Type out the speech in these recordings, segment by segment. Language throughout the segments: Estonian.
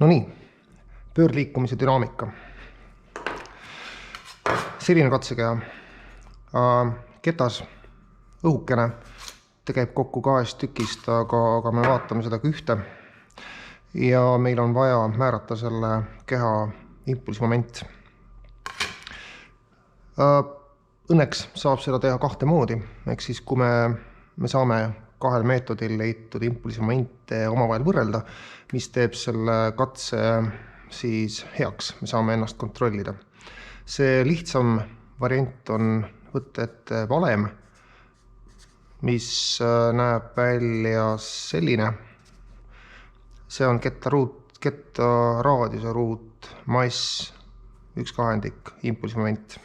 No nii, pöördliikumise dünaamika. Selline katsekeha. Ketas, õhukene, ta käib kokku 2 tükist, aga me vaatame seda kui ühte. Ja meil on vaja määrata selle keha impulsmoment. Õnneks saab seda teha 2 moodi. Ehk siis, kui me saame 2 meetodil leitud impulsimomente omavahel võrrelda, mis teeb selle katse siis heaks, me saame ennast kontrollida. See lihtsam variant on võtta ette valem, mis näeb välja selline. See on ketta raadiuse ruut, mass, 1/2 impulsimoment.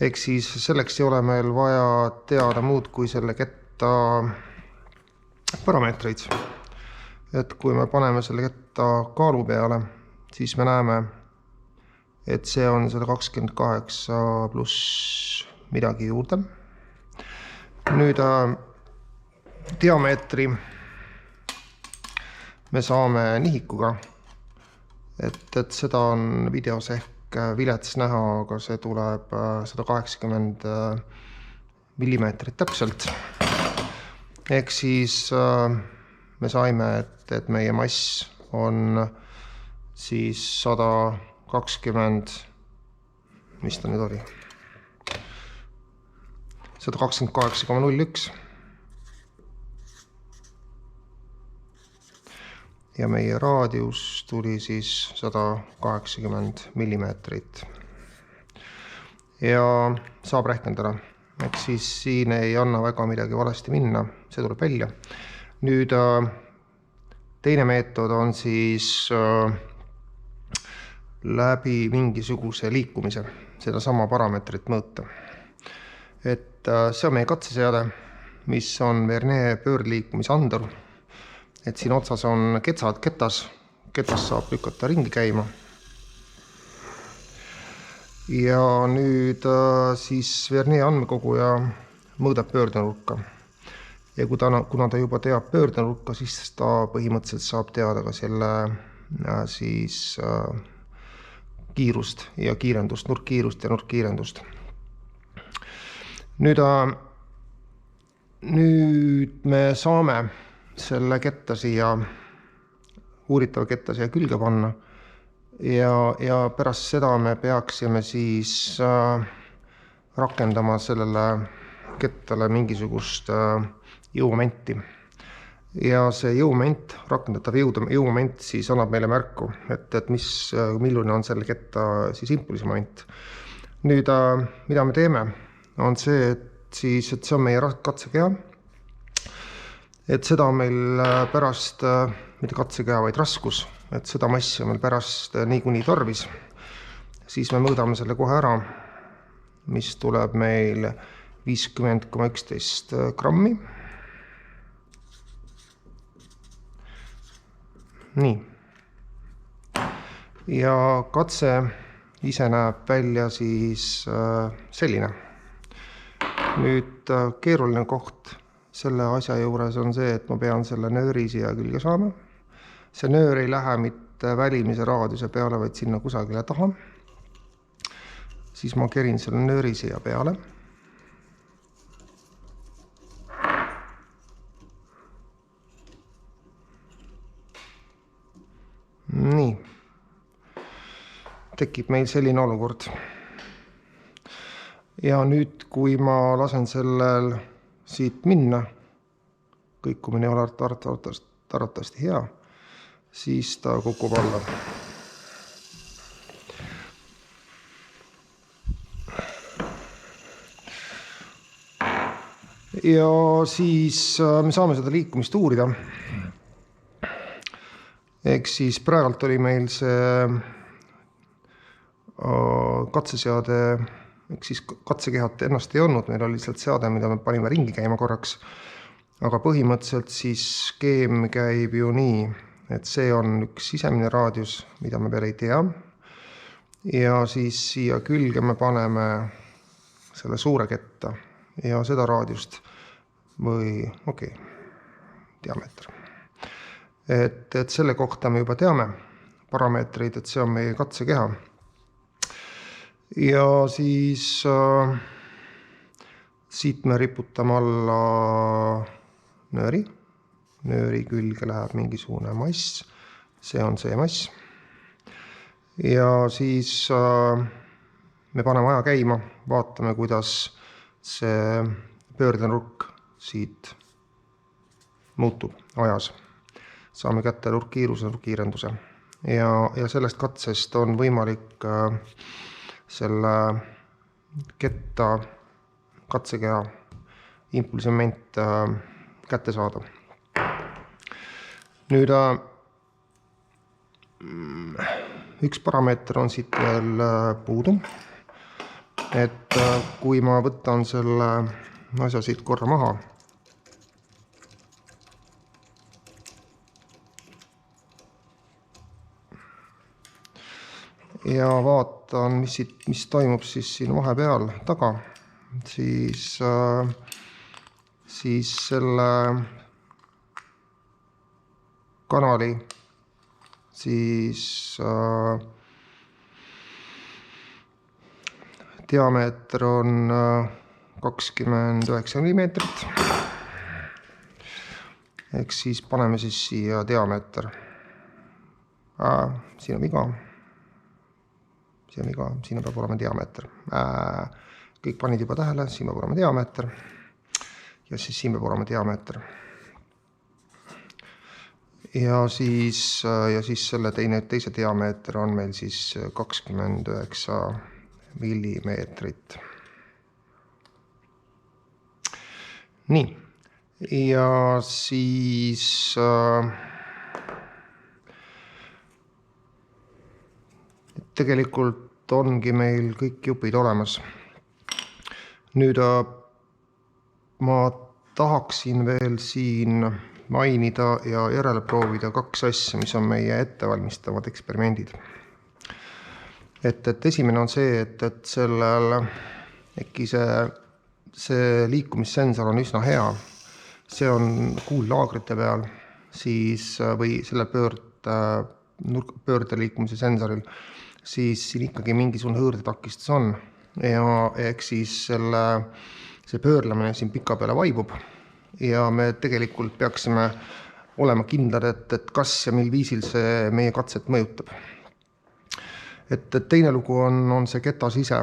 Ehk siis selleks ei ole meil vaja teada muud kui selle ketta parameetreid. Et kui me paneme selle ketta kaalu peale, siis me näeme, et see on 128 pluss midagi juurde. Nüüd diameetri me saame nihikuga, et seda on videos ehk vilets näha, aga see tuleb 180 millimeetrit täpselt. Ehk siis me saime, et meie mass on siis 120, mis ta nüüd oli? 128,01. Ja meie raadius tuli siis 180 millimeetrit. Ja saab rehkendada. Ehk siis siin ei anna väga midagi valesti minna, see tuleb välja. Nüüd teine meetod on siis läbi mingisuguse liikumise, seda sama parameetrit mõõta. Et see on meie katseseade, mis on Vernier pöördliikumise andur. Et siin otsas on ketas saab lükata ringi käima. Ja nüüd siis Vernier andmekoguja mõõdab pöördenurka. Ja kuna ta juba teab pöördenurka, siis ta põhimõtteliselt saab teada ka selle siis kiirust ja kiirendust, nurkkiirust ja nurkkiirendust. Nüüd me saame selle ketta siia, uuritava ketta siia külge panna ja pärast seda me peaksime siis rakendama sellele kettale mingisugust jõumomenti. Ja see jõumoment, rakendatav jõumoment siis annab meile märku, et milline on selle ketta siis impulsimoment. Nüüd, mida me teeme, on see, et see on meie katsekeha. Et seda on meil pärast, mitte katsekeha, vaid raskus, et seda massi on meil pärast niikuinii tarvis. Siis me mõõdame selle kohe ära, mis tuleb meil 50,11 grammi. Nii. Ja katse ise näeb välja siis selline. Nüüd keeruline koht selle asja juures on see, et ma pean selle nööri siia külge saama. See nöör ei lähe mitte välimise raadiuse peale, vaid sinna kusagile taha. Siis ma kerin selle nööri siia peale. Nii. Tekib meil selline olukord. Ja nüüd, kui ma lasen sellel siit minna, kõikumine ei ole arvatavasti hea, siis ta kukub alla. Ja siis me saame seda liikumist uurida. Ehk siis praegult oli meil see katseseade, ehk siis katsekehat ennast ei olnud, meil oli lihtsalt seade, mida me panime ringi käima korraks. Aga põhimõtteliselt siis skeem käib ju nii, et see on üks sisemine raadius, mida me veel ei tea. Ja siis siia külge me paneme selle suure ketta ja seda raadiust või diameeter. et selle kohta me juba teame parameetreid, et see on meie katsekeha. Ja siis siit me riputame alla nööri. Nööri külge läheb mingisugune mass. See on see mass. Ja siis me paneme aja käima, vaatame, kuidas see pöördenurk siit muutub ajas. Saame kätte nurkkiiruse, nurkkiirenduse. Ja sellest katsest on võimalik selle ketta katsekeha impulsimoment kätte saada. Nüüd üks parameeter on siit veel puudu. Et kui ma võtan selle asja siit korra maha, ja vaatan, mis toimub siis siin vahepeal taga, siis selle kanali siis diameeter on 29 millimeetrit. Ehk siis paneme siis siia diameeter. Siin on viga. Siin peab olema diameeter. Kõik panid juba tähele, siin peab olema diameeter. Ja siis siin peab olema diameeter. Ja siis selle teise diameeter on meil siis 29 millimeetrit. Nii. Ja siis tegelikult ongi meil kõik jupid olemas. Nüüd ma tahaksin veel siin mainida ja järele proovida 2 asja, mis on meie ettevalmistavad eksperimendid. Et esimene on see, et sellel äkki see liikumissensor on üsna hea. See on kuullaagrite peal siis, või selle pöördeliikumise sensoril, siis siin ikkagi mingisugune hõõrdetakistus on. Ja ehk siis see pöörlemine siin pika peale vaibub. Ja me tegelikult peaksime olema kindlad, et kas ja mil viisil see meie katset mõjutab. Et teine lugu on see ketas ise,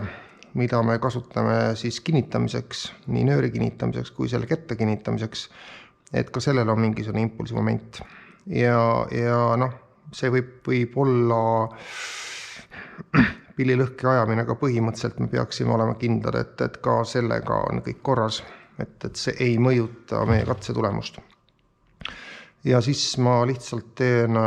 mida me kasutame siis kinnitamiseks, nii nööri kinnitamiseks kui selle ketta kinnitamiseks, et ka sellel on mingisugune impulsimoment. Ja see võib olla pillilõhki ajamine, aga põhimõtteliselt me peaksime olema kindlad, et ka sellega on kõik korras, et see ei mõjuta meie katse tulemust. Ja siis ma lihtsalt teen